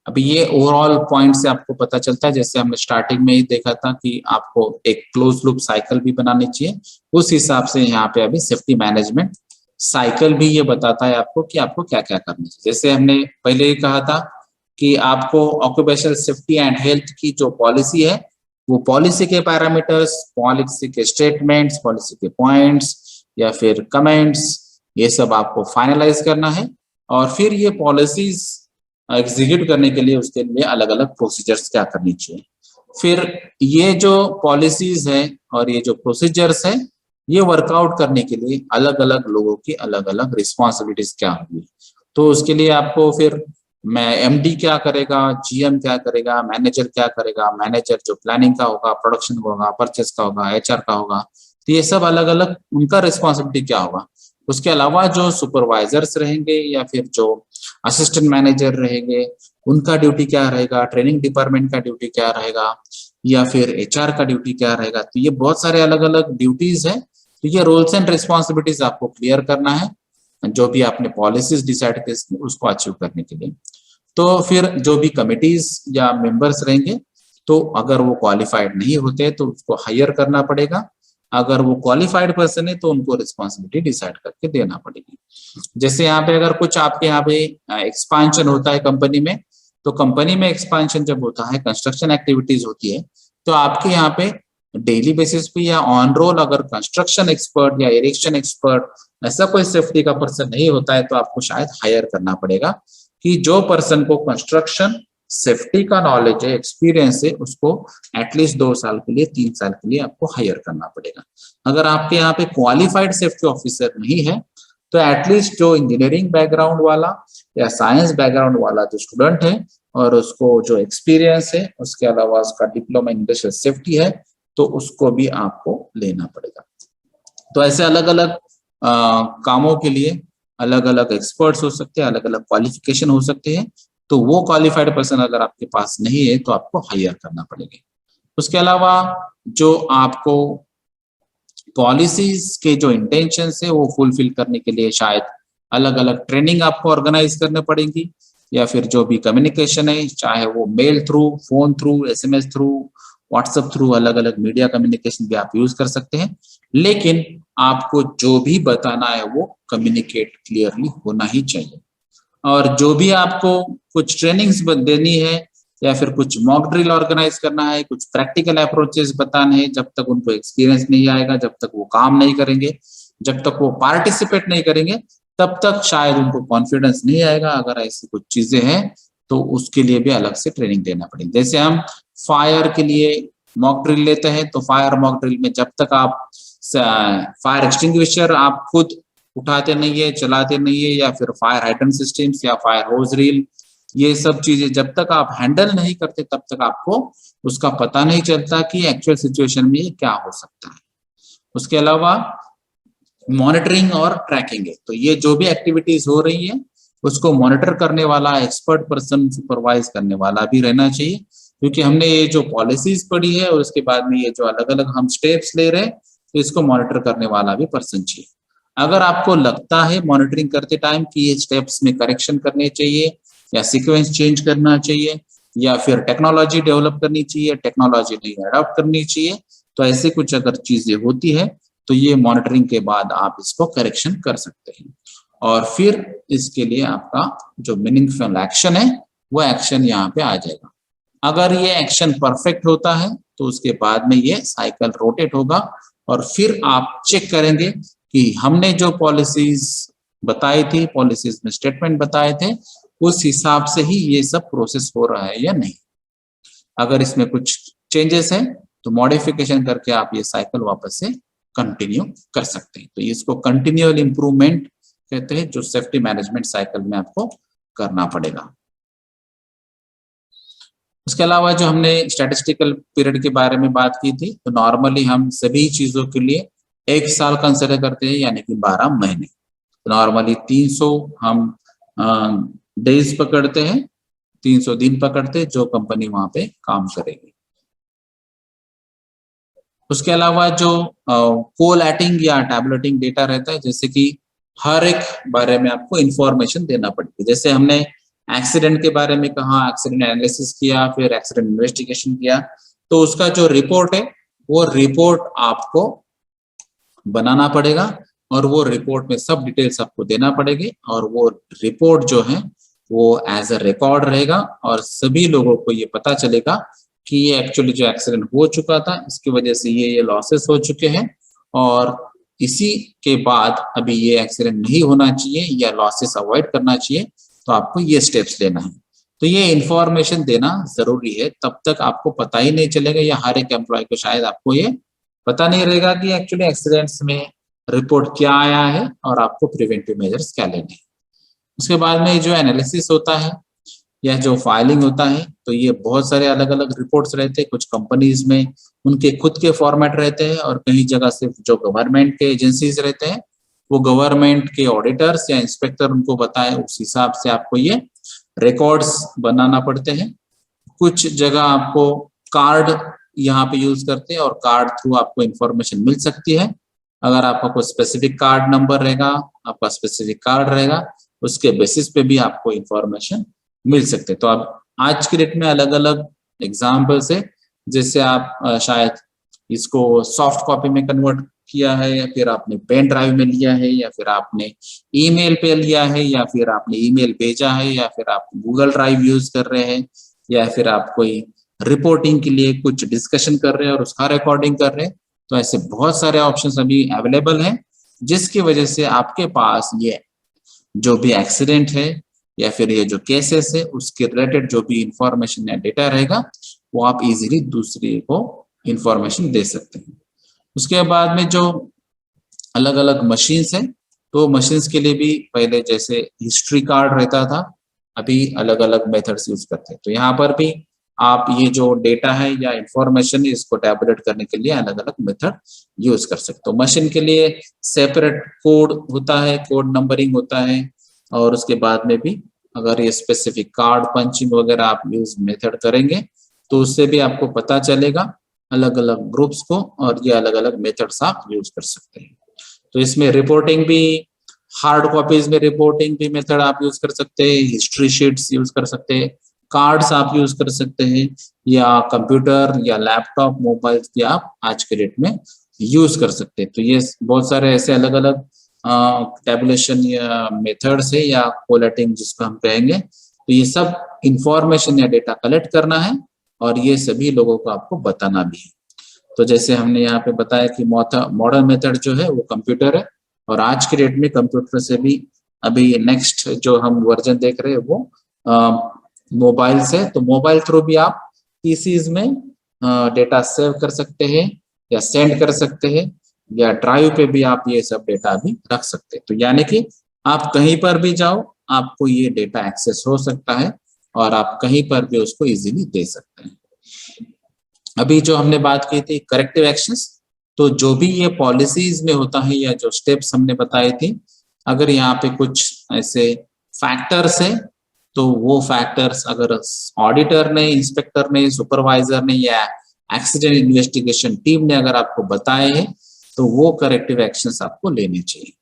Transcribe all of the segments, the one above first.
अभी ये overall point से आपको पता चलता है, जैसे हमने स्टार्टिंग में ही देखा था कि आपको एक क्लोज लूप साइकिल भी बनानी चाहिए, उस हिसाब से यहाँ पे अभी सेफ्टी मैनेजमेंट साइकिल भी ये बताता है आपको कि आपको क्या क्या करना चाहिए। जैसे हमने पहले ही कहा था कि आपको ऑक्यूपेशनल सेफ्टी एंड हेल्थ की जो पॉलिसी है, वो पॉलिसी के पैरामीटर्स, पॉलिसी के स्टेटमेंट्स, पॉलिसी के पॉइंट्स या फिर कमेंट्स, ये सब आपको फाइनलाइज करना है। और फिर ये पॉलिसीज एग्जीक्यूट करने के लिए उसके लिए अलग अलग प्रोसीजर्स क्या करनी चाहिए। फिर ये जो पॉलिसीज है और ये जो प्रोसीजर्स है, ये वर्कआउट करने के लिए अलग अलग लोगों की अलग अलग रिस्पॉन्सिबिलिटीज क्या होगी। तो उसके लिए आपको फिर मैं एमडी क्या करेगा, जीएम क्या करेगा, मैनेजर क्या करेगा, मैनेजर जो प्लानिंग का होगा, प्रोडक्शन का होगा, परचेस का होगा, एचआर का होगा, तो ये सब अलग अलग उनका रिस्पॉन्सिबिलिटी क्या होगा। उसके अलावा जो सुपरवाइजर्स रहेंगे या फिर जो असिस्टेंट मैनेजर रहेंगे, उनका ड्यूटी क्या रहेगा, ट्रेनिंग डिपार्टमेंट का ड्यूटी क्या रहेगा, या फिर एचआर का ड्यूटी क्या रहेगा। तो ये बहुत सारे अलग अलग ड्यूटीज है। तो ये रोल्स एंड रिस्पॉन्सिबिलिटीज आपको क्लियर करना है, जो भी आपने पॉलिसीज डिसाइड की उसको अचीव करने के लिए। तो फिर जो भी कमिटीज या मेंबर्स रहेंगे, तो अगर वो क्वालिफाइड नहीं होते तो उसको हायर करना पड़ेगा, अगर वो क्वालिफाइड पर्सन है तो उनको रिस्पॉन्सिबिलिटी डिसाइड करके देना पड़ेगी। जैसे यहाँ पे अगर कुछ आपके यहाँ पे एक्सपांशन होता है कंपनी में, तो कंपनी में एक्सपांशन जब होता है, कंस्ट्रक्शन एक्टिविटीज होती है, तो आपके यहाँ पे डेली बेसिस पे या ऑन रोल अगर कंस्ट्रक्शन एक्सपर्ट या इरेक्शन एक्सपर्ट ऐसा कोई सेफ्टी का पर्सन नहीं होता है, तो आपको शायद हायर करना पड़ेगा कि जो पर्सन को कंस्ट्रक्शन सेफ्टी का नॉलेज है, एक्सपीरियंस है, उसको एटलीस्ट 2 साल के लिए, 3 साल के लिए आपको हायर करना पड़ेगा। अगर आपके यहाँ पे क्वालिफाइड सेफ्टी ऑफिसर नहीं है, तो एटलीस्ट जो इंजीनियरिंग बैकग्राउंड वाला या साइंस बैकग्राउंड वाला जो स्टूडेंट है और उसको जो एक्सपीरियंस है, उसके अलावा उसका डिप्लोमा इन इंडस्ट्रियल सेफ्टी है, तो उसको भी आपको लेना पड़ेगा। तो ऐसे अलग अलग कामों के लिए अलग अलग एक्सपर्ट्स हो सकते हैं, अलग अलग क्वालिफिकेशन हो सकते हैं। तो वो क्वालिफाइड पर्सन अगर आपके पास नहीं है तो आपको हायर करना पड़ेगा। उसके अलावा जो आपको पॉलिसीज के जो इंटेंशंस है वो फुलफिल करने के लिए शायद अलग अलग ट्रेनिंग आपको ऑर्गेनाइज करने पड़ेंगी, या फिर जो भी कम्युनिकेशन है, चाहे वो mail through, phone through, SMS through, WhatsApp through, अलग अलग मीडिया कम्युनिकेशन भी आप यूज कर सकते हैं। लेकिन आपको जो भी बताना है वो कम्युनिकेट क्लियरली होना ही चाहिए। और जो भी आपको कुछ ट्रेनिंग्स देनी है या फिर कुछ मॉक ड्रिल ऑर्गेनाइज करना है, कुछ प्रैक्टिकल अप्रोचेस बताने हैं, जब तक उनको एक्सपीरियंस नहीं आएगा, जब तक वो काम नहीं करेंगे, जब तक वो पार्टिसिपेट नहीं करेंगे, तब तक शायद उनको कॉन्फिडेंस नहीं आएगा। अगर ऐसी कुछ चीजें हैं तो उसके लिए भी अलग से ट्रेनिंग देना पड़ेगा। जैसे हम फायर के लिए मॉक ड्रिल लेते हैं, तो फायर मॉक ड्रिल में जब तक आप फायर एक्सटिंग्विशर आप खुद उठाते नहीं है, चलाते नहीं है, या फिर फायर हाइड्रेंट सिस्टम्स या फायर होज रील, ये सब चीजें जब तक आप हैंडल नहीं करते, तब तक आपको उसका पता नहीं चलता कि एक्चुअल सिचुएशन में ये क्या हो सकता है। उसके अलावा मॉनिटरिंग और ट्रैकिंग है, तो ये जो भी एक्टिविटीज हो रही है उसको मॉनिटर करने वाला एक्सपर्ट पर्सन, सुपरवाइज करने वाला भी रहना चाहिए। क्योंकि हमने ये जो पॉलिसीज पढ़ी है और उसके बाद में ये जो अलग अलग हम स्टेप्स ले रहे हैं, तो इसको मॉनिटर करने वाला भी पर्सन चाहिए। अगर आपको लगता है मॉनिटरिंग करते टाइम कि ये स्टेप्स में करेक्शन करने चाहिए, या सीक्वेंस चेंज करना चाहिए, या फिर टेक्नोलॉजी डेवलप करनी चाहिए, टेक्नोलॉजी नहीं अडॉप्ट करनी चाहिए, तो ऐसे कुछ अगर चीजें होती है तो ये मॉनिटरिंग के बाद आप इसको करेक्शन कर सकते हैं। और फिर इसके लिए आपका जो मीनिंगफुल एक्शन है वो एक्शन यहाँ पे आ जाएगा। अगर ये एक्शन परफेक्ट होता है तो उसके बाद में ये साइकिल रोटेट होगा, और फिर आप चेक करेंगे कि हमने जो पॉलिसीज बताई थी, पॉलिसीज में स्टेटमेंट बताए थे, उस हिसाब से ही ये सब प्रोसेस हो रहा है या नहीं। अगर इसमें कुछ चेंजेस है तो मॉडिफिकेशन करके आप ये साइकिल वापस से कंटिन्यू कर सकते हैं। तो इसको कंटिन्यूअल इंप्रूवमेंट कहते हैं, जो सेफ्टी मैनेजमेंट साइकिल में आपको करना पड़ेगा। उसके अलावा जो हमने स्टैटिस्टिकल पीरियड के बारे में बात की थी, तो नॉर्मली हम सभी चीजों के लिए 1 साल कंसिडर करते हैं, यानी कि 12 महीने। नॉर्मली 300 हम डेज पकड़ते हैं, 300 दिन पकड़ते हैं जो कंपनी वहां पे काम करेगी। उसके अलावा जो कोलैटिंग या टैबलेटिंग डेटा रहता है, जैसे कि हर एक बारे में आपको इंफॉर्मेशन देना पड़ती है। जैसे हमने एक्सीडेंट के बारे में कहा, एक्सीडेंट एनालिसिस किया, फिर एक्सीडेंट इन्वेस्टिगेशन किया, तो उसका जो रिपोर्ट है वो रिपोर्ट आपको बनाना पड़ेगा और वो रिपोर्ट में सब डिटेल्स आपको देना पड़ेगी और वो रिपोर्ट जो है वो एज अ रिकॉर्ड रहेगा और सभी लोगों को ये पता चलेगा कि ये एक्चुअली जो एक्सीडेंट हो चुका था इसकी वजह से ये लॉसेस हो चुके हैं और इसी के बाद अभी ये एक्सीडेंट नहीं होना चाहिए या लॉसेस अवॉइड करना चाहिए, तो आपको ये स्टेप्स लेना है। तो ये इंफॉर्मेशन देना जरूरी है, तब तक आपको पता ही नहीं चलेगा या हर एक एम्प्लॉय को शायद आपको ये पता नहीं रहेगा कि एक्चुअली एक्सीडेंट्स में रिपोर्ट क्या आया है और आपको प्रिवेंटिव मेजर्स क्या लेने हैं। उसके बाद में जो एनालिसिस होता है या जो फाइलिंग होता है, तो ये बहुत सारे अलग अलग रिपोर्ट्स रहते हैं। कुछ कंपनीज में उनके खुद के फॉर्मेट रहते हैं और कई जगह सिर्फ जो गवर्नमेंट के एजेंसीज रहते हैं वो गवर्नमेंट के ऑडिटर्स या इंस्पेक्टर उनको बताए उस हिसाब से आपको ये रिकॉर्ड्स बनाना पड़ते हैं। कुछ जगह आपको कार्ड यहाँ पे यूज करते हैं और कार्ड थ्रू आपको इंफॉर्मेशन मिल सकती है। अगर आपका कोई स्पेसिफिक कार्ड नंबर रहेगा, आपका स्पेसिफिक कार्ड रहेगा, उसके बेसिस पे भी आपको इंफॉर्मेशन मिल सकते हैं। तो अब आज की डेट में अलग अलग एग्जाम्पल्स है, जैसे आप शायद इसको सॉफ्ट कॉपी में कन्वर्ट किया है या फिर आपने पेन ड्राइव में लिया है या फिर आपने ईमेल पे लिया है या फिर आपने ईमेल भेजा है या फिर आप गूगल ड्राइव यूज कर रहे हैं या फिर आप कोई रिपोर्टिंग के लिए कुछ डिस्कशन कर रहे हैं और उसका रिकॉर्डिंग कर रहे हैं। तो ऐसे बहुत सारे ऑप्शंस अभी अवेलेबल हैं जिसकी वजह से आपके पास ये जो भी एक्सीडेंट है या फिर ये जो केसेस है उसके रिलेटेड जो भी इंफॉर्मेशन या डेटा रहेगा वो आप इजीली दूसरे को इंफॉर्मेशन दे सकते हैं। उसके बाद में जो अलग अलग मशीन्स है, तो मशीन्स के लिए भी पहले जैसे हिस्ट्री कार्ड रहता था, अभी अलग अलग मेथड्स यूज करते हैं। तो यहाँ पर भी आप ये जो डेटा है या इंफॉर्मेशन है इसको टैबुलेट करने के लिए अलग अलग मेथड यूज कर सकते हो। मशीन के लिए सेपरेट कोड होता है, कोड नंबरिंग होता है और उसके बाद में भी अगर ये स्पेसिफिक कार्ड पंचिंग वगैरह आप यूज मेथड करेंगे तो उससे भी आपको पता चलेगा अलग अलग ग्रुप्स को और ये अलग अलग मेथड्स आप यूज कर सकते हैं। तो इसमें रिपोर्टिंग भी हार्ड कॉपीज में रिपोर्टिंग भी मेथड आप यूज कर सकते हैं, हिस्ट्री शीट्स यूज कर सकते हैं, कार्ड्स आप यूज कर सकते हैं या कंप्यूटर या लैपटॉप मोबाइल भी आप आज के डेट में यूज कर सकते हैं। तो ये बहुत सारे ऐसे अलग अलग टैबुलेशन या मेथड्स है या कोलेटिंग जिसको हम कहेंगे। तो ये सब इंफॉर्मेशन या डेटा कलेक्ट करना है और ये सभी लोगों को आपको बताना भी है। तो जैसे हमने यहाँ पे बताया कि मॉडर्न मेथड जो है वो कंप्यूटर है और आज के डेट में कंप्यूटर से भी अभी नेक्स्ट जो हम वर्जन देख रहे हैं वो मोबाइल से, तो मोबाइल थ्रू भी आप पीसीज में डेटा सेव कर सकते हैं या सेंड कर सकते हैं या ड्राइव पे भी आप ये सब डेटा भी रख सकते हैं। तो यानी कि आप कहीं पर भी जाओ आपको ये डेटा एक्सेस हो सकता है और आप कहीं पर भी उसको इजीली दे सकते हैं। अभी जो हमने बात की थी करेक्टिव एक्शंस, तो जो भी ये पॉलिसीज में होता है या जो स्टेप्स हमने बताए थे, अगर यहाँ पे कुछ ऐसे फैक्टर्स है तो वो फैक्टर्स अगर ऑडिटर ने, इंस्पेक्टर ने, सुपरवाइजर ने या एक्सीडेंट इन्वेस्टिगेशन टीम ने अगर आपको बताए हैं तो वो करेक्टिव एक्शंस आपको लेने चाहिए।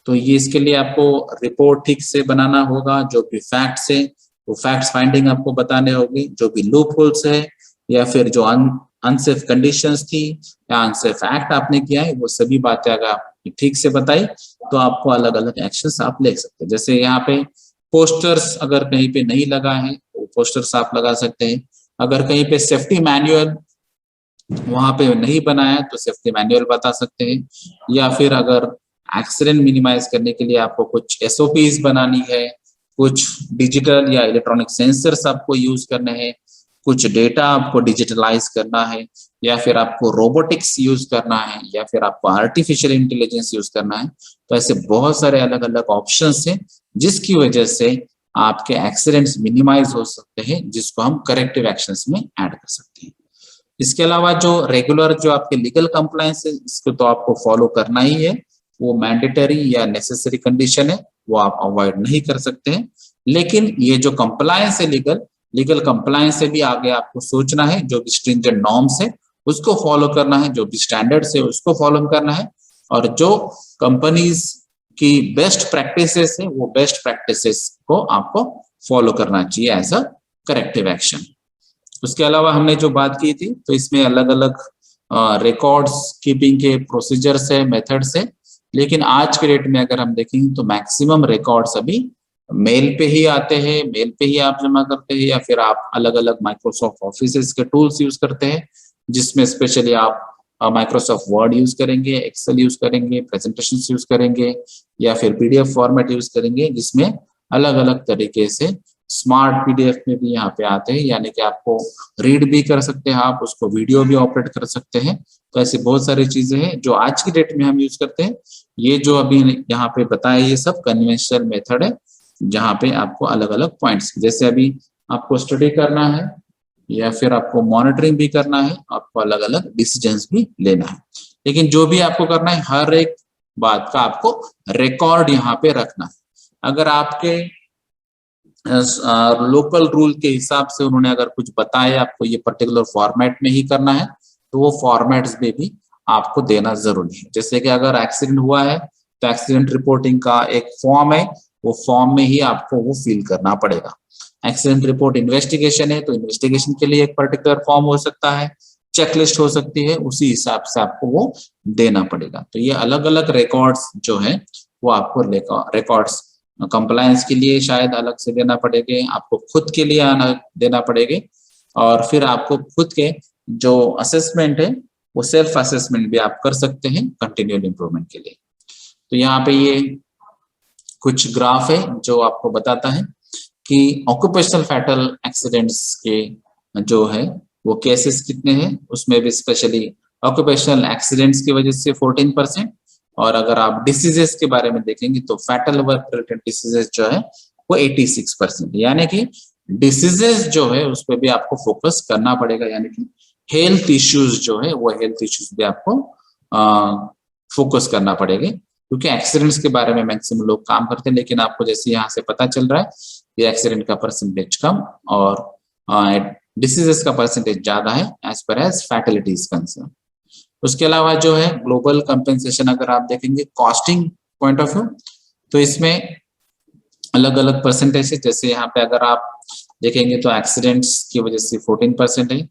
तो ये इसके लिए आपको रिपोर्ट ठीक से बनाना होगा, जो भी फैक्ट्स है वो फैक्ट्स फाइंडिंग आपको बताने होगी, जो भी लूप होल्स है या फिर जो अनसेफ कंडीशंस थी या अनसेफ एक्ट आपने किया है वो सभी बातें अगर आपने ठीक से बताई तो आपको अलग अलग एक्शंस आप ले सकते हैं। जैसे यहाँ पे पोस्टर्स अगर कहीं पे नहीं लगा है तो पोस्टर्स आप लगा सकते हैं। अगर कहीं पे सेफ्टी मैनुअल वहां पे नहीं बनाया तो सेफ्टी मैनुअल बता सकते हैं, या फिर अगर एक्सीडेंट मिनिमाइज करने के लिए आपको कुछ एसओपीज बनानी है, कुछ डिजिटल या इलेक्ट्रॉनिक सेंसर्स आपको यूज करने हैं, कुछ डेटा आपको डिजिटलाइज करना है या फिर आपको रोबोटिक्स यूज करना है या फिर आपको आर्टिफिशियल इंटेलिजेंस यूज करना है, तो ऐसे बहुत सारे अलग अलग ऑप्शंस हैं जिसकी वजह से आपके एक्सीडेंट्स मिनिमाइज हो सकते हैं, जिसको हम करेक्टिव एक्शंस में ऐड कर सकते हैं। इसके अलावा जो रेगुलर जो आपके लीगल कंप्लायंस है इसको तो आपको फॉलो करना ही है, वो मैंडेटरी या नेसेसरी कंडीशन है, वो आप अवॉइड नहीं कर सकते हैं। लेकिन ये जो कंप्लायंस है लीगल कंप्लायंस से भी आगे आपको सोचना है, जो भी स्ट्रिंजेंट नॉर्म्स है उसको फॉलो करना है, जो भी स्टैंडर्ड्स है उसको फॉलो करना है और जो कंपनीज की बेस्ट प्रैक्टिसेस है वो बेस्ट प्रैक्टिसेस को आपको फॉलो करना चाहिए एज अ करेक्टिव एक्शन। उसके अलावा हमने जो बात की थी, तो इसमें अलग अलग रिकॉर्ड्स कीपिंग के प्रोसीजर्स है, मेथड्स है, लेकिन आज के डेट में अगर हम देखेंगे तो मैक्सिमम रिकॉर्ड्स अभी मेल पे ही आते हैं, मेल पे ही आप जमा करते हैं, या फिर आप अलग अलग माइक्रोसॉफ्ट ऑफिस के टूल्स यूज करते हैं, जिसमें स्पेशली आप माइक्रोसॉफ्ट वर्ड यूज करेंगे, एक्सेल यूज करेंगे, प्रेजेंटेशन यूज करेंगे, या फिर पीडीएफ फॉर्मेट यूज करेंगे, जिसमें अलग अलग तरीके से स्मार्ट पीडीएफ में भी यहाँ पे आते हैं, यानी कि आपको रीड भी कर सकते हैं, आप उसको वीडियो भी ऑपरेट कर सकते हैं। तो ऐसी बहुत सारी चीजें हैं जो आज की डेट में हम यूज करते हैं। ये जो अभी यहाँ पे बताया ये सब कन्वेंशनल मेथड है, जहाँ पे आपको अलग अलग पॉइंट्स, जैसे अभी आपको स्टडी करना है या फिर आपको मॉनिटरिंग भी करना है, आपको अलग अलग डिसीजंस भी लेना है, लेकिन जो भी आपको करना है हर एक बात का आपको रिकॉर्ड यहाँ पे रखना है। अगर आपके लोकल रूल के हिसाब से उन्होंने अगर कुछ बताया आपको ये पर्टिकुलर फॉर्मेट में ही करना है, तो वो फॉर्मेट्स में भी आपको देना जरूरी है। जैसे कि अगर एक्सीडेंट हुआ है तो एक्सीडेंट रिपोर्टिंग का एक फॉर्म है, वो फॉर्म में ही आपको वो फिल करना पड़ेगा। एक्सीडेंट रिपोर्ट इन्वेस्टिगेशन है तो इन्वेस्टिगेशन के लिए एक पर्टिकुलर फॉर्म हो सकता है, चेकलिस्ट हो सकती है, उसी हिसाब से आपको वो देना पड़ेगा। तो ये अलग अलग रिकॉर्ड्स जो है वो आपको रिकॉर्ड्स कंप्लायंस के लिए शायद अलग से देना पड़ेगा, आपको खुद के लिए देना पड़ेगा, और फिर आपको खुद के जो असेसमेंट है वो सेल्फ असेसमेंट भी आप कर सकते हैं कंटिन्यूअल इंप्रूवमेंट के लिए। तो यहाँ पे ये कुछ ग्राफ है जो आपको बताता है कि ऑक्यूपेशनल फैटल एक्सीडेंट्स के जो है वो केसेस कितने हैं, उसमें भी स्पेशली ऑक्यूपेशनल एक्सीडेंट्स की वजह से 14%, और अगर आप डिसीजेस के बारे में देखेंगे तो फैटल वर्क रिलेटेड डिसीजेस जो है वो 86%, यानी कि डिसीजेस जो है उस पर भी आपको फोकस करना पड़ेगा, यानी कि हेल्थ इश्यूज जो है वो हेल्थ इश्यूज भी आपको फोकस करना पड़ेगा, क्योंकि एक्सीडेंट्स के बारे में मैक्सिमम लोग काम करते हैं, लेकिन आपको जैसे यहाँ से पता चल रहा है कि एक्सीडेंट का परसेंटेज कम और डिसीजेस का परसेंटेज ज्यादा है as per as fatality is concern. उसके अलावा जो है ग्लोबल कंपेंसेशन अगर आप देखेंगे कॉस्टिंग पॉइंट ऑफ व्यू, तो इसमें अलग अलग परसेंटेज है। जैसे यहाँ पे अगर आप देखेंगे तो एक्सीडेंट्स की वजह से 14% है,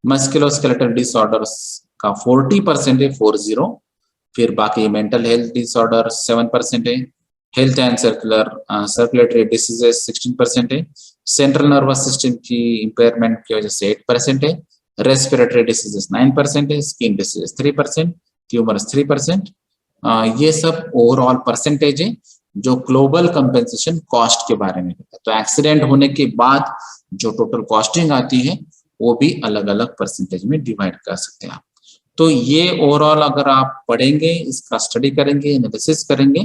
मस्कुलोस्केलेटल डिसऑर्डर्स का 40% है, 40, फिर बाकी मेंटल हेल्थ डिसऑर्डर 7% है, हेल्थ एंड सर्कुलेटरी डिसीजेस 16% है, सेंट्रल नर्वस सिस्टम की इंपेयरमेंट की वजह से 8% है, रेस्पिरेटरी डिसीजेस 9% है, स्किन डिसीजेस 3%, ट्यूमर्स 3%। ये सब ओवरऑल परसेंटेज है जो ग्लोबल कंपेंसेशन कॉस्ट के बारे में है। तो एक्सीडेंट होने के बाद जो टोटल कॉस्टिंग आती है वो भी अलग अलग परसेंटेज में डिवाइड कर सकते हैं आप। तो ये ओवरऑल अगर आप पढ़ेंगे, इसका स्टडी करेंगे, एनालिसिस करेंगे,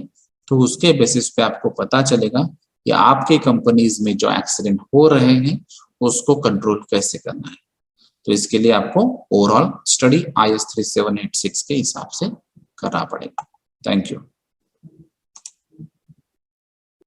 तो उसके बेसिस पे आपको पता चलेगा कि आपके कंपनीज में जो एक्सीडेंट हो रहे हैं उसको कंट्रोल कैसे करना है। तो इसके लिए आपको ओवरऑल स्टडी IS 3786 के हिसाब से करना पड़ेगा। Thank you.